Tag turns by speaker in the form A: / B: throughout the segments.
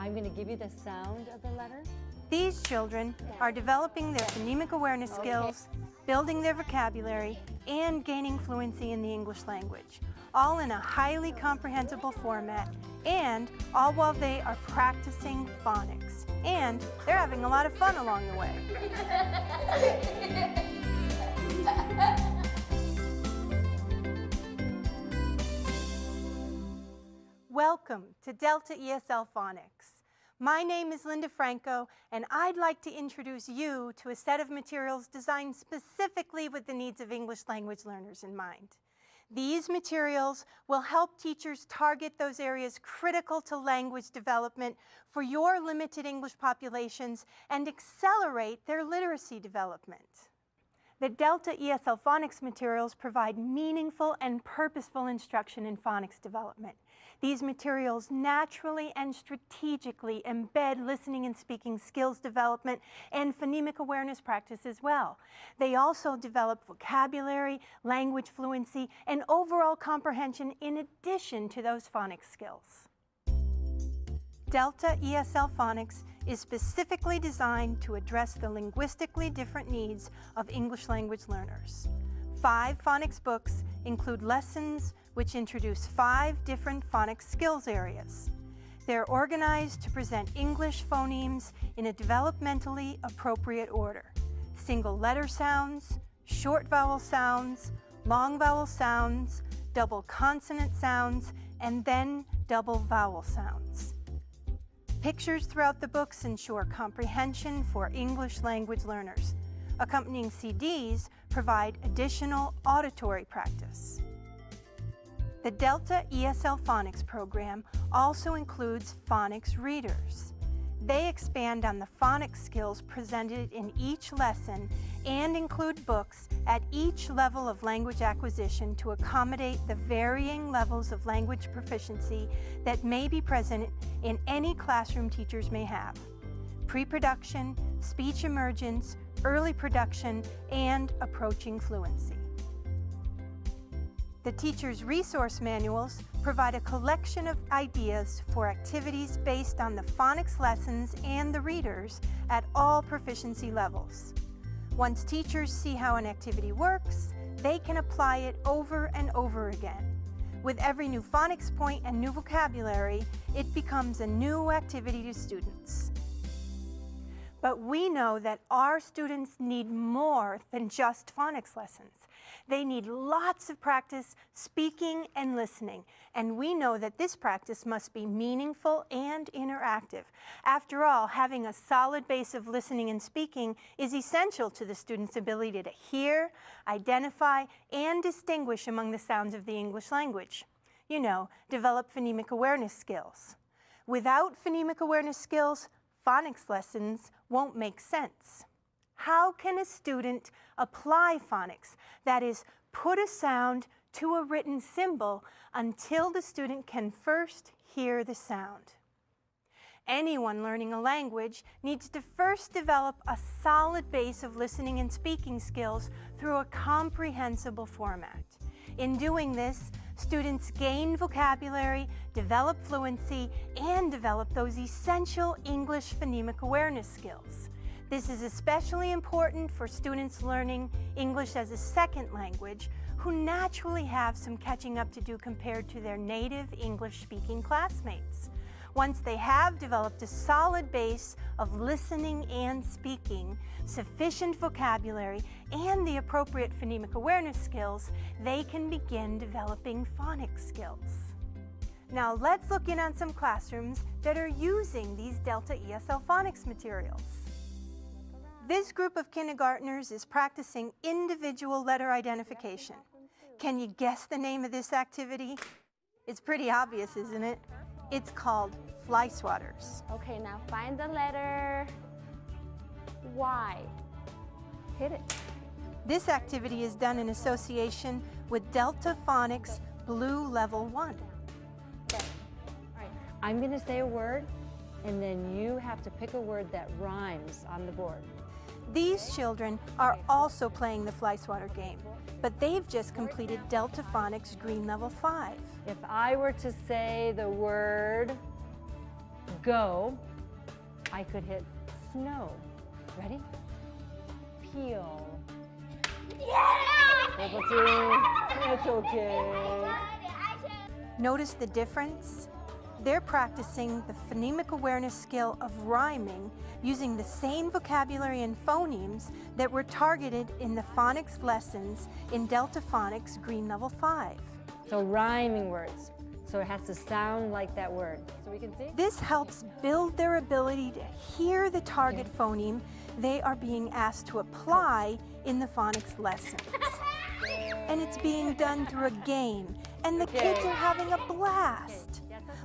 A: I'm going to give you the sound of the letter.
B: These children are developing their phonemic awareness skills, building their vocabulary, and gaining fluency in the English language, all in a highly comprehensible format, and all while they are practicing phonics. And they're having a lot of fun along the way. Welcome to Delta ESL Phonics. My name is Linda Franco, and I'd like to introduce you to a set of materials designed specifically with the needs of English language learners in mind. These materials will help teachers target those areas critical to language development for your limited English populations and accelerate their literacy development. The Delta ESL Phonics materials provide meaningful and purposeful instruction in phonics development. These materials naturally and strategically embed listening and speaking skills development and phonemic awareness practice as well. They also develop vocabulary, language fluency, and overall comprehension in addition to those phonics skills. Delta ESL Phonics is specifically designed to address the linguistically different needs of English language learners. 5 phonics books include lessons which introduce 5 different phonics skills areas. They're organized to present English phonemes in a developmentally appropriate order: single letter sounds, short vowel sounds, long vowel sounds, double consonant sounds, and then double vowel sounds. Pictures throughout the books ensure comprehension for English language learners. Accompanying CDs provide additional auditory practice. The Delta ESL Phonics program also includes phonics readers. They expand on the phonics skills presented in each lesson and include books at each level of language acquisition to accommodate the varying levels of language proficiency that may be present in any classroom teachers may have: pre-production, speech emergence, early production, and approaching fluency. The teacher's resource manuals provide a collection of ideas for activities based on the phonics lessons and the readers at all proficiency levels. Once teachers see how an activity works, they can apply it over and over again. With every new phonics point and new vocabulary, it becomes a new activity to students. But we know that our students need more than just phonics lessons. They need lots of practice speaking and listening, and we know that this practice must be meaningful and interactive. After all, having a solid base of listening and speaking is essential to the student's ability to hear, identify, and distinguish among the sounds of the English language. You know, develop phonemic awareness skills. Without phonemic awareness skills, phonics lessons won't make sense. How can a student apply phonics, that is, put a sound to a written symbol, until the student can first hear the sound? Anyone learning a language needs to first develop a solid base of listening and speaking skills through a comprehensible format. In doing this, students gain vocabulary, develop fluency, and develop those essential English phonemic awareness skills. This is especially important for students learning English as a second language who naturally have some catching up to do compared to their native English-speaking classmates. Once they have developed a solid base of listening and speaking, sufficient vocabulary, and the appropriate phonemic awareness skills, they can begin developing phonics skills. Now let's look in on some classrooms that are using these Delta ESL Phonics materials. This group of kindergartners is practicing individual letter identification. Can you guess the name of this activity? It's pretty obvious, isn't it? It's called fly swatters.
C: Okay, now find the letter Y. Hit it.
B: This activity is done in association with Delta Phonics Blue Level 1.
A: Okay. All right. I'm going to say a word, and then you have to pick a word that rhymes on the board.
B: These children are also playing the fly swatter game, but they've just completed Delta Phonics Green Level 5.
A: If I were to say the word go, I could hit snow. Ready? Peel. Purple team. It's okay.
B: Notice the difference? They're practicing the phonemic awareness skill of rhyming using the same vocabulary and phonemes that were targeted in the phonics lessons in Delta Phonics Green Level 5.
A: So rhyming words. So it has to sound like that word. So we can see?
B: This helps build their ability to hear the target phoneme they are being asked to apply in the phonics lessons. And it's being done through a game, and the kids are having a blast.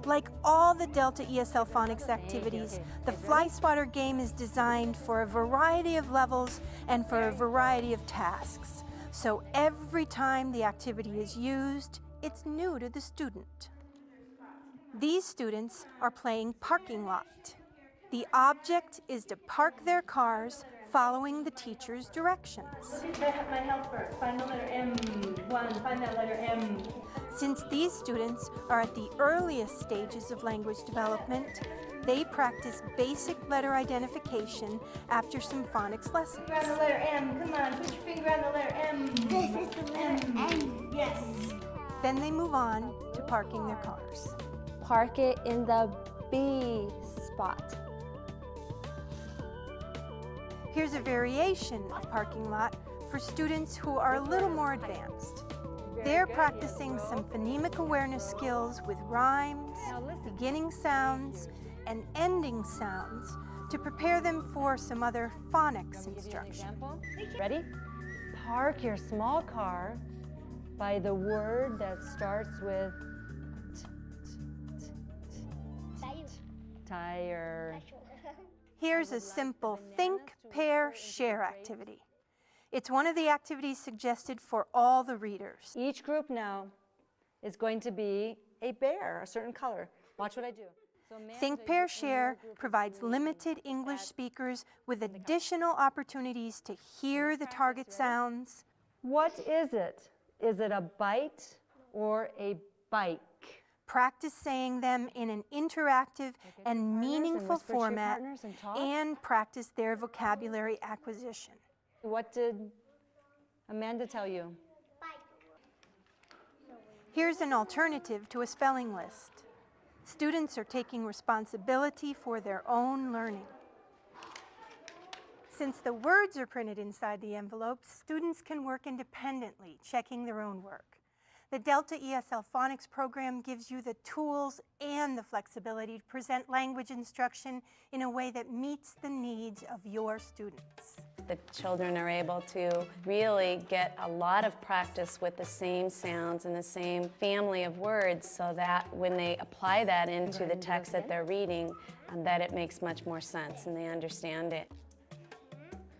B: Like all the Delta ESL Phonics activities, the Fly Swatter game is designed for a variety of levels and for a variety of tasks. So every time the activity is used, it's new to the student. These students are playing parking lot. The object is to park their cars following the teacher's directions.
D: My helper, find the letter M. Find that letter M.
B: Since these students are at the earliest stages of language development, they practice basic letter identification after some phonics lessons.
D: Finger on the letter M. Come on, put your finger on the letter M.
E: This is the letter M.
D: Yes.
B: Then they move on to parking their cars.
C: Park it in the B spot.
B: Here's a variation of parking lot for students who are a little more advanced. They're practicing some phonemic awareness skills with rhymes, beginning sounds, and ending sounds to prepare them for some other phonics instruction.
A: Ready? Park your small car by the word that starts with tire.
B: Here's a simple think, pair, share activity. It's one of the activities suggested for all the readers.
A: Each group now is going to be a bear, a certain color. Watch what I do. So
B: Think, Pair, Share provides limited English speakers with additional opportunities to hear the target sounds.
A: what is it? Is it a bite or a bike?
B: Practice saying them in an interactive and meaningful format and practice their vocabulary acquisition.
A: What did Amanda tell you?
B: Here's an alternative to a spelling list. Students are taking responsibility for their own learning. Since the words are printed inside the envelopes, students can work independently, checking their own work. The Delta ESL Phonics program gives you the tools and the flexibility to present language instruction in a way that meets the needs of your students.
F: The children are able to really get a lot of practice with the same sounds and the same family of words, so that when they apply that into the text that they're reading, that it makes much more sense and they understand it.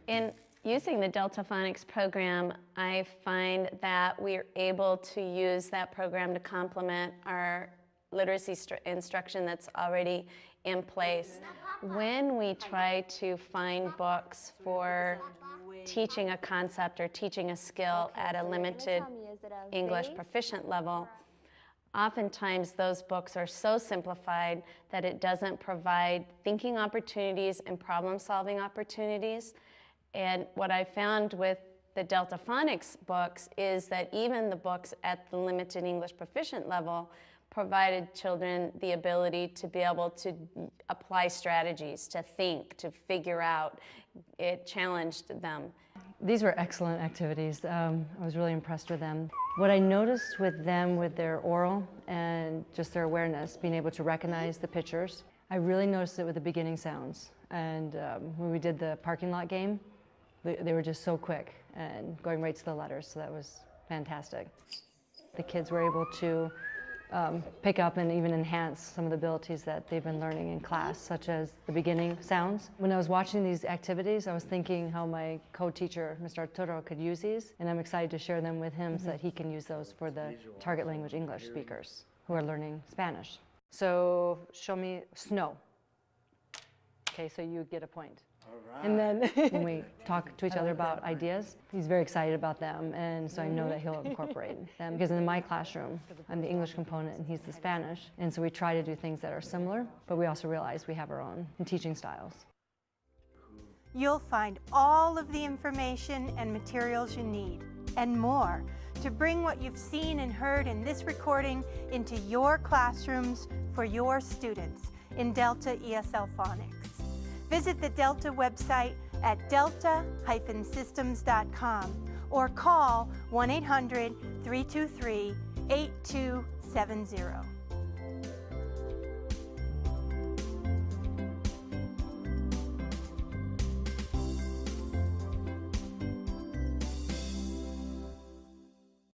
F: In using the Delta Phonics program, I find that we're able to use that program to complement our literacy instruction that's already in place. When we try to find books for teaching a concept or teaching a skill at a limited English proficient level, oftentimes those books are so simplified that it doesn't provide thinking opportunities and problem-solving opportunities. And what I found with the Delta Phonics books is that even the books at the limited English proficient level provided children the ability to be able to apply strategies, to think, to figure out. It challenged them.
A: These were excellent activities. I was really impressed with them. What I noticed with them, with their oral and just their awareness, being able to recognize the pictures, I really noticed it with the beginning sounds. And when we did the parking lot game, they were just so quick and going right to the letters, so that was fantastic. The kids were able to pick up and even enhance some of the abilities that they've been learning in class, such as the beginning sounds. When I was watching these activities, I was thinking how my co-teacher, Mr. Arturo, could use these, and I'm excited to share them with him so that he can use those for the target language English speakers who are learning Spanish. So show me snow. Okay, so you get a point. And then when we talk to each other about ideas, he's very excited about them, and so I know that he'll incorporate them. Because in my classroom, I'm the English component and he's the Spanish, and so we try to do things that are similar, but we also realize we have our own teaching styles.
B: You'll find all of the information and materials you need, and more, to bring what you've seen and heard in this recording into your classrooms for your students in Delta ESL Phonics. Visit the Delta website at delta-systems.com or call 1-800-323-8270.